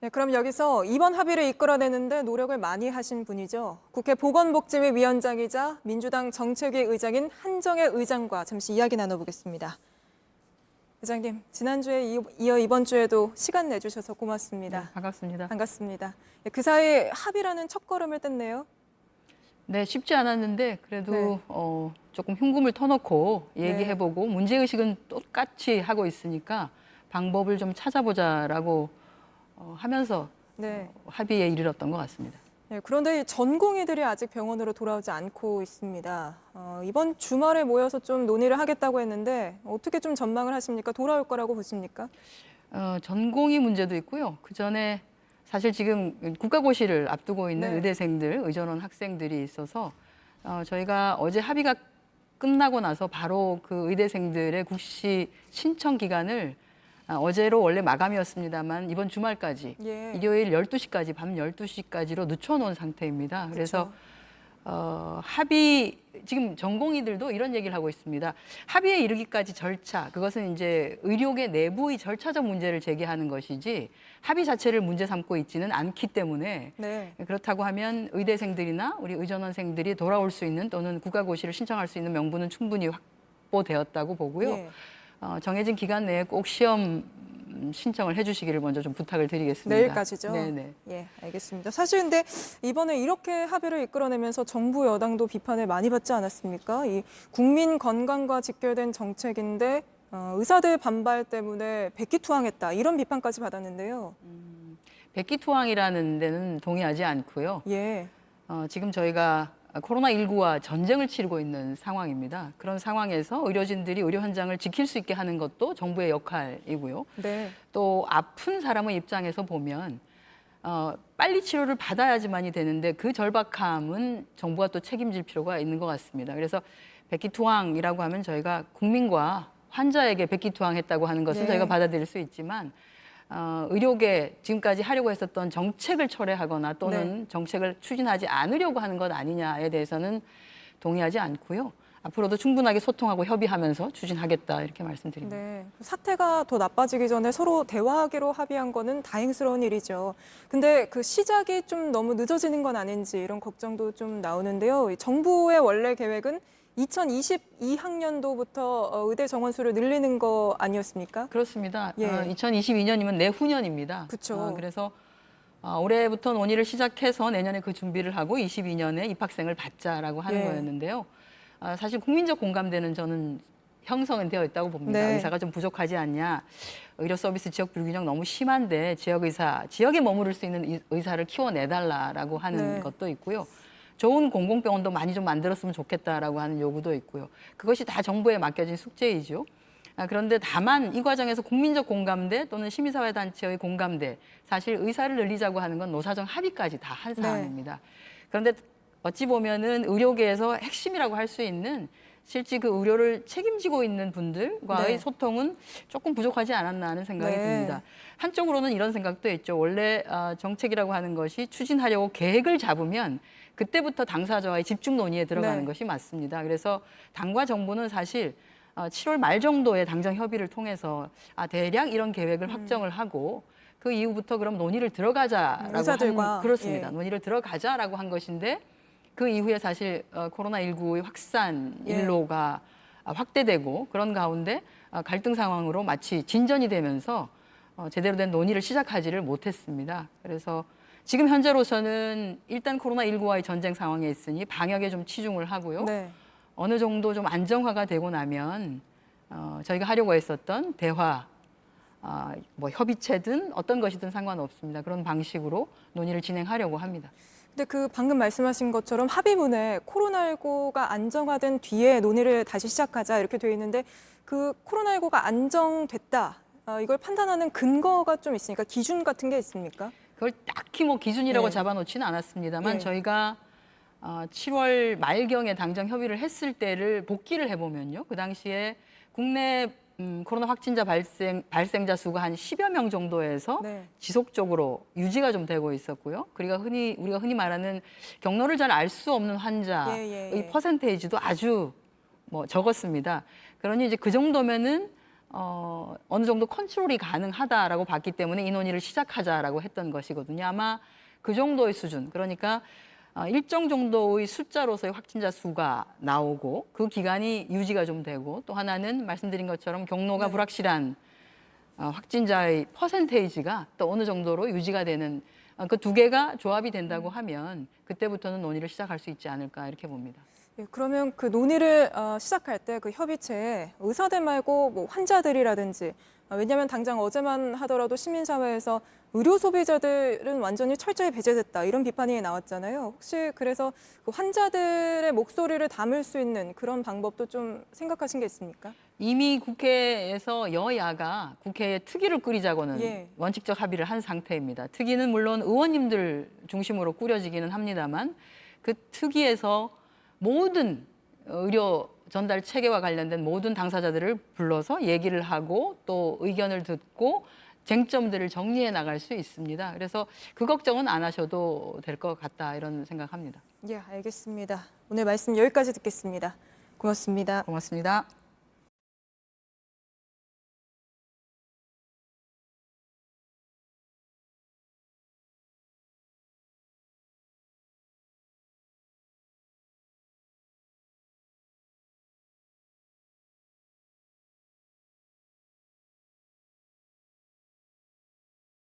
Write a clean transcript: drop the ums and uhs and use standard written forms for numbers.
네, 그럼 여기서 이번 합의를 이끌어내는데 노력을 많이 하신 분이죠. 국회 보건복지위 위원장이자 민주당 정책위 의장인 한정혜 의장과 잠시 이야기 나눠보겠습니다. 의장님, 지난주에 이어 이번 주에도 시간 내주셔서 고맙습니다. 네, 반갑습니다. 반갑습니다. 네, 그 사이 합의라는 첫걸음을 뗐네요. 네, 쉽지 않았는데 그래도 네. 조금 흉금을 터놓고 얘기해보고 문제의식은 똑같이 하고 있으니까 방법을 좀 찾아보자라고 하면서 네. 합의에 이르렀던 것 같습니다. 네, 그런데 이 전공의들이 아직 병원으로 돌아오지 않고 있습니다. 이번 주말에 모여서 좀 논의를 하겠다고 했는데 어떻게 좀 전망을 하십니까? 돌아올 거라고 보십니까? 전공의 문제도 있고요. 그 전에 사실 지금 국가고시를 앞두고 있는 네. 의대생들, 의전원 학생들이 있어서 저희가 어제 합의가 끝나고 나서 바로 그 의대생들의 국시 신청 기간을 어제로 원래 마감이었습니다만 이번 주말까지 예. 일요일 12시까지 밤 12시까지로 늦춰놓은 상태입니다. 그래서 합의 지금 전공의들도 이런 얘기를 하고 있습니다. 합의에 이르기까지 절차, 그것은 이제 의료계 내부의 절차적 문제를 제기하는 것이지 합의 자체를 문제 삼고 있지는 않기 때문에 네. 그렇다고 하면 의대생들이나 우리 의전원생들이 돌아올 수 있는 또는 국가고시를 신청할 수 있는 명분은 충분히 확보되었다고 보고요. 예. 정해진 기간 내에 꼭 시험 신청을 해주시기를 먼저 좀 부탁을 드리겠습니다. 내일까지죠? 네네. 예, 알겠습니다. 사실 근데 이번에 이렇게 합의를 이끌어내면서 정부 여당도 비판을 많이 받지 않았습니까? 이 국민 건강과 직결된 정책인데 의사들 반발 때문에 백기투항했다 이런 비판까지 받았는데요. 백기투항이라는 데는 동의하지 않고요. 예, 지금 저희가 코로나19와 전쟁을 치르고 있는 상황입니다. 그런 상황에서 의료진들이 의료 현장을 지킬 수 있게 하는 것도 정부의 역할이고요. 네, 또 아픈 사람의 입장에서 보면 빨리 치료를 받아야지만이 되는데 그 절박함은 정부가 또 책임질 필요가 있는 것 같습니다. 그래서 백기투항이라고 하면 저희가 국민과 환자에게 백기투항했다고 하는 것은 네. 저희가 받아들일 수 있지만 의료계 지금까지 하려고 했었던 정책을 철회하거나 또는 정책을 추진하지 않으려고 하는 것 아니냐에 대해서는 동의하지 않고요. 앞으로도 충분하게 소통하고 협의하면서 추진하겠다 이렇게 말씀드립니다. 네. 사태가 더 나빠지기 전에 서로 대화하기로 합의한 거는 다행스러운 일이죠. 근데 그 시작이 좀 너무 늦어지는 건 아닌지 이런 걱정도 좀 나오는데요. 이 정부의 원래 계획은 2022학년도부터 의대 정원 수를 늘리는 거 아니었습니까? 그렇습니다. 예. 2022년이면 내후년입니다. 그쵸. 그래서 올해부터 논의를 시작해서 내년에 그 준비를 하고 22년에 입학생을 받자라고 하는 예. 거였는데요. 사실 국민적 공감대는 저는 형성은 되어 있다고 봅니다. 네. 의사가 좀 부족하지 않냐. 의료 서비스 지역 불균형 너무 심한데 지역 의사, 지역에 머무를 수 있는 의사를 키워내달라라고 하는 네. 것도 있고요. 좋은 공공병원도 많이 좀 만들었으면 좋겠다라고 하는 요구도 있고요. 그것이 다 정부에 맡겨진 숙제이죠. 그런데 다만 이 과정에서 국민적 공감대 또는 시민사회단체의 공감대, 사실 의사를 늘리자고 하는 건 노사정 합의까지 다 한 사안입니다. 그런데 어찌 보면은 의료계에서 핵심이라고 할 수 있는 실제 그 의료를 책임지고 있는 분들과의 소통은 조금 부족하지 않았나 하는 생각이 듭니다. 한쪽으로는 이런 생각도 있죠. 원래 정책이라고 하는 것이 추진하려고 계획을 잡으면 그때부터 당사자와의 집중 논의에 들어가는 것이 맞습니다. 그래서 당과 정부는 사실 7월 말 정도에 당정 협의를 통해서 대략 이런 계획을 확정을 하고 그 이후부터 그럼 논의를 들어가자라고 의사들과, 그렇습니다. 예. 논의를 들어가자라고 한 것인데 그 이후에 사실 코로나19의 확산 일로가 확대되고 그런 가운데 갈등 상황으로 마치 진전이 되면서 제대로 된 논의를 시작하지를 못했습니다. 그래서 지금 현재로서는 일단 코로나19와의 전쟁 상황에 있으니 방역에 좀 치중을 하고요. 네. 어느 정도 좀 안정화가 되고 나면 저희가 하려고 했었던 대화, 뭐 협의체든 어떤 것이든 상관없습니다. 그런 방식으로 논의를 진행하려고 합니다. 근데 그 방금 말씀하신 것처럼 합의문에 코로나19가 안정화된 뒤에 논의를 다시 시작하자 이렇게 돼 있는데 그 코로나19가 안정됐다. 이걸 판단하는 근거가 좀 있으니까 기준 같은 게 있습니까? 그걸 딱히 뭐 기준이라고 네. 잡아놓지는 않았습니다만 예. 저희가 7월 말경에 당정 협의를 했을 때를 복기를 해보면요. 그 당시에 국내 코로나 확진자 발생자 수가 한 10여 명 정도에서 지속적으로 유지가 좀 되고 있었고요. 우리가 흔히 말하는 경로를 잘 알 수 없는 환자의 퍼센테이지도 아주 뭐 적었습니다. 그러니 이제 그 정도면은 어느 정도 컨트롤이 가능하다라고 봤기 때문에 이 논의를 시작하자라고 했던 것이거든요. 아마 그 정도의 수준, 그러니까 일정 정도의 숫자로서의 확진자 수가 나오고 그 기간이 유지가 좀 되고, 또 하나는 말씀드린 것처럼 경로가 네. 불확실한 확진자의 퍼센테이지가 또 어느 정도로 유지가 되는, 그 두 개가 조합이 된다고 하면 그때부터는 논의를 시작할 수 있지 않을까 이렇게 봅니다. 예, 그러면 그 논의를 시작할 때 그 협의체에 의사들 말고 뭐 환자들이라든지, 왜냐하면 당장 어제만 하더라도 시민사회에서 의료 소비자들은 완전히 철저히 배제됐다 이런 비판이 나왔잖아요. 혹시 그래서 그 환자들의 목소리를 담을 수 있는 그런 방법도 좀 생각하신 게 있습니까? 이미 국회에서 여야가 국회에 특위를 꾸리자고는 예. 원칙적 합의를 한 상태입니다. 특위는 물론 의원님들 중심으로 꾸려지기는 합니다만, 그 특위에서 모든 의료 전달 체계와 관련된 모든 당사자들을 불러서 얘기를 하고 또 의견을 듣고 쟁점들을 정리해 나갈 수 있습니다. 그래서 그 걱정은 안 하셔도 될 것 같다, 이런 생각합니다. 예, 알겠습니다. 오늘 말씀 여기까지 듣겠습니다. 고맙습니다. 고맙습니다.